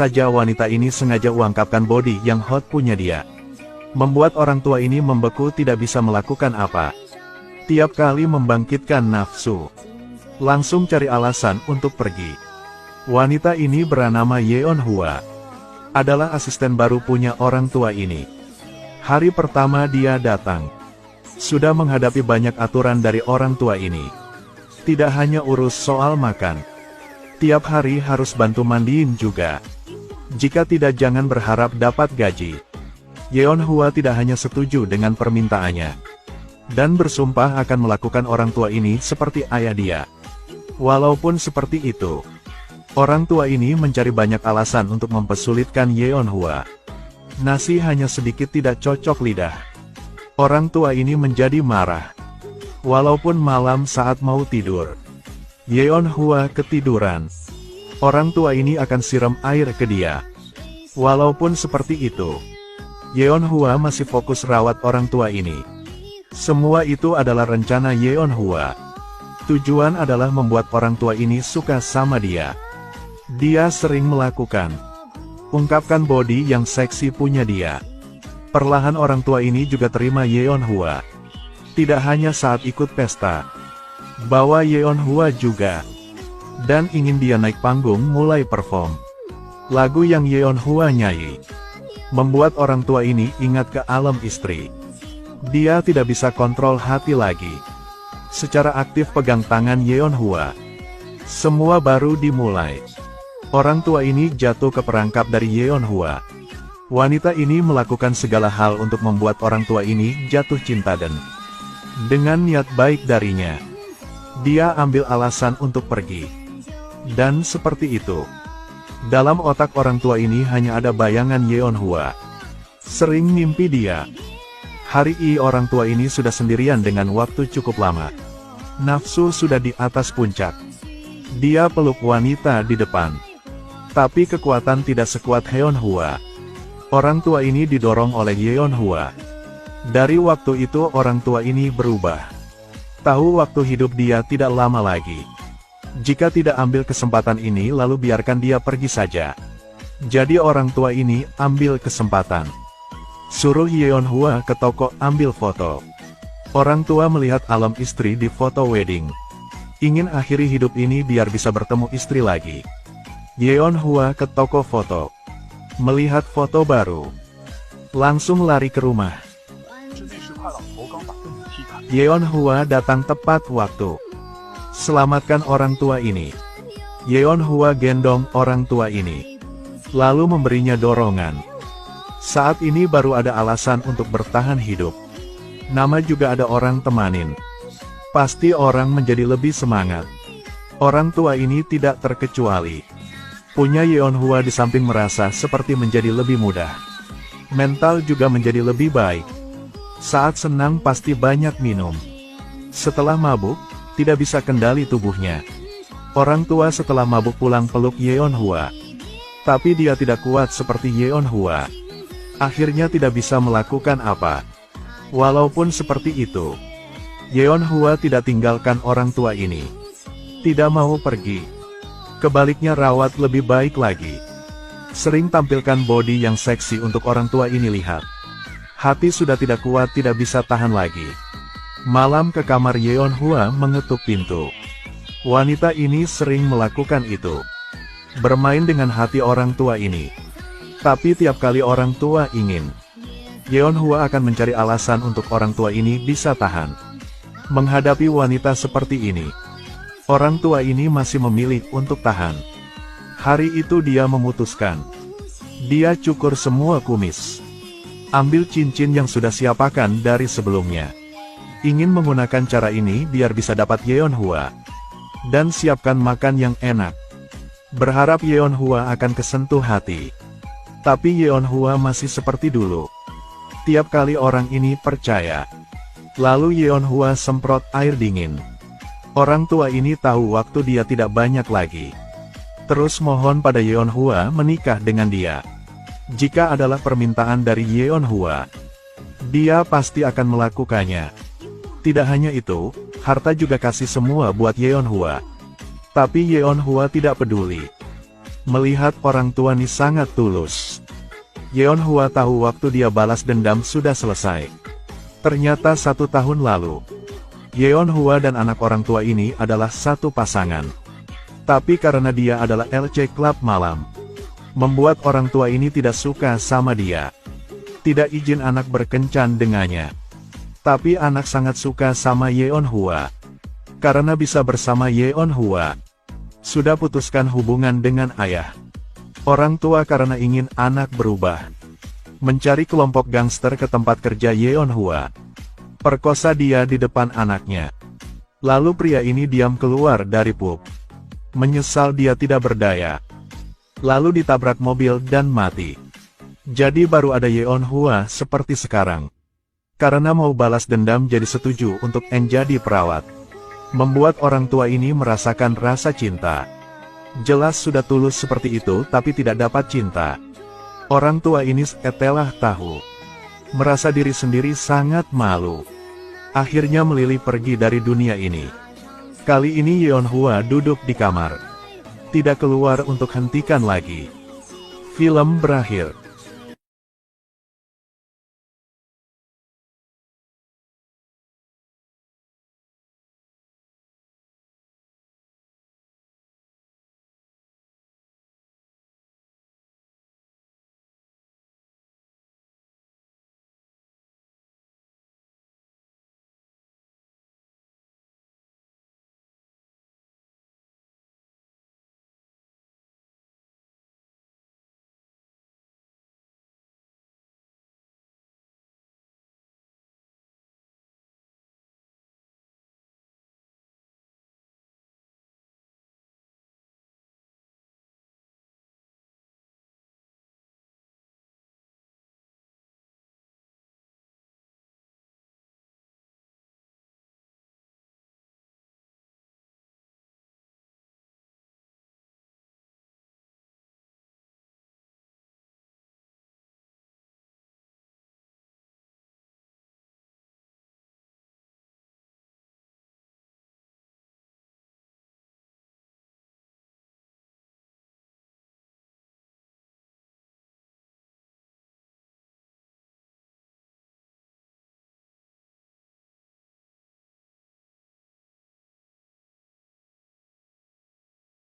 saja wanita ini sengaja ungkapkan body yang hot punya dia. Membuat orang tua ini membeku tidak bisa melakukan apa. Tiap kali membangkitkan nafsu. Langsung cari alasan untuk pergi. Wanita ini bernama Yeon Hwa. Adalah asisten baru punya orang tua ini. Hari pertama dia datang. Sudah menghadapi banyak aturan dari orang tua ini. Tidak hanya urus soal makan. Tiap hari harus bantu mandiin juga. Jika tidak jangan berharap dapat gaji. Yeon Hwa tidak hanya setuju dengan permintaannya. Dan bersumpah akan melakukan orang tua ini seperti ayah dia. Walaupun seperti itu, orang tua ini mencari banyak alasan untuk mempersulitkan Yeon Hwa. Nasi hanya sedikit tidak cocok lidah. Orang tua ini menjadi marah. Walaupun malam saat mau tidur, Yeon Hwa ketiduran. Orang tua ini akan siram air ke dia. Walaupun seperti itu, Yeon Hwa masih fokus rawat orang tua ini. Semua itu adalah rencana Yeon Hwa. Tujuan adalah membuat orang tua ini suka sama dia. Dia sering melakukan ungkapkan body yang seksi punya dia. Perlahan orang tua ini juga terima Yeon Hwa. Tidak hanya saat ikut pesta. Bawa Yeon Hwa juga. Dan ingin dia naik panggung mulai perform. Lagu yang Yeon Hwa nyanyi membuat orang tua ini ingat ke alam istri. Dia tidak bisa kontrol hati lagi. Secara aktif pegang tangan Yeon Hwa. Semua baru dimulai. Orang tua ini jatuh ke perangkap dari Yeon Hwa. Wanita ini melakukan segala hal untuk membuat orang tua ini jatuh cinta dan dengan niat baik darinya, dia ambil alasan untuk pergi. Dan seperti itu. Dalam otak orang tua ini hanya ada bayangan Yeon Hwa. Sering mimpi dia. Hari ini orang tua ini sudah sendirian dengan waktu cukup lama. Nafsu sudah di atas puncak. Dia peluk wanita di depan. Tapi kekuatan tidak sekuat Yeon Hwa. Orang tua ini didorong oleh Yeon Hwa. Dari waktu itu orang tua ini berubah. Tahu waktu hidup dia tidak lama lagi. Jika tidak ambil kesempatan ini lalu biarkan dia pergi saja. Jadi orang tua ini ambil kesempatan. Suruh Yeon Hwa ke toko ambil foto. Orang tua melihat alam istri di foto wedding. Ingin akhiri hidup ini biar bisa bertemu istri lagi. Yeon Hwa ke toko foto. Melihat foto baru. Langsung lari ke rumah. Yeon Hwa datang tepat waktu. Selamatkan orang tua ini. Yeon Hwa gendong orang tua ini. Lalu memberinya dorongan. Saat ini baru ada alasan untuk bertahan hidup. Nama juga ada orang temanin. Pasti orang menjadi lebih semangat. Orang tua ini tidak terkecuali. Punya Yeon Hwa di samping merasa seperti menjadi lebih mudah. Mental juga menjadi lebih baik. Saat senang pasti banyak minum. Setelah mabuk, tidak bisa kendali tubuhnya. Orang tua setelah mabuk pulang peluk Yeon Hwa. Tapi dia tidak kuat seperti Yeon Hwa. Akhirnya tidak bisa melakukan apa. Walaupun seperti itu, Yeon Hwa tidak tinggalkan orang tua ini. Tidak mau pergi. Kebaliknya rawat lebih baik lagi. Sering tampilkan body yang seksi untuk orang tua ini lihat. Hati sudah tidak kuat tidak bisa tahan lagi. Malam ke kamar Yeon Hwa mengetuk pintu. Wanita ini sering melakukan itu. Bermain dengan hati orang tua ini. Tapi tiap kali orang tua ingin, Yeon Hwa akan mencari alasan untuk orang tua ini bisa tahan. Menghadapi wanita seperti ini, orang tua ini masih memilih untuk tahan. Hari itu dia memutuskan. Dia cukur semua kumis. Ambil cincin yang sudah siapakan dari sebelumnya. Ingin menggunakan cara ini biar bisa dapat Yeon Hwa. Dan siapkan makan yang enak. Berharap Yeon Hwa akan kesentuh hati. Tapi Yeon Hwa masih seperti dulu. Tiap kali orang ini percaya. Lalu Yeon Hwa semprot air dingin. Orang tua ini tahu waktu dia tidak banyak lagi. Terus mohon pada Yeon Hwa menikah dengan dia. Jika adalah permintaan dari Yeon Hwa, dia pasti akan melakukannya. Tidak hanya itu, harta juga kasih semua buat Yeon Hwa. Tapi Yeon Hwa tidak peduli. Melihat orang tua Ni sangat tulus, Yeon Hua tahu waktu dia balas dendam sudah selesai. Ternyata 1 tahun lalu, Yeon Hua dan anak orang tua ini adalah satu pasangan. Tapi karena dia adalah LC Club malam, membuat orang tua ini tidak suka sama dia. Tidak izin anak berkencan dengannya. Tapi anak sangat suka sama Yeon Hua. Karena bisa bersama Yeon Hua, sudah putuskan hubungan dengan ayah. Orang tua karena ingin anak berubah, mencari kelompok gangster ke tempat kerja Yeon Hua. Perkosa dia di depan anaknya. Lalu pria ini diam keluar dari pub. Menyesal dia tidak berdaya. Lalu ditabrak mobil dan mati. Jadi baru ada Yeon Hua seperti sekarang. Karena mau balas dendam jadi setuju untuk jadi perawat. Membuat orang tua ini merasakan rasa cinta. Jelas sudah tulus seperti itu tapi tidak dapat cinta. Orang tua ini setelah tahu, merasa diri sendiri sangat malu. Akhirnya melili pergi dari dunia ini. Kali ini Yeon Hua duduk di kamar. Tidak keluar untuk hentikan lagi. Film berakhir.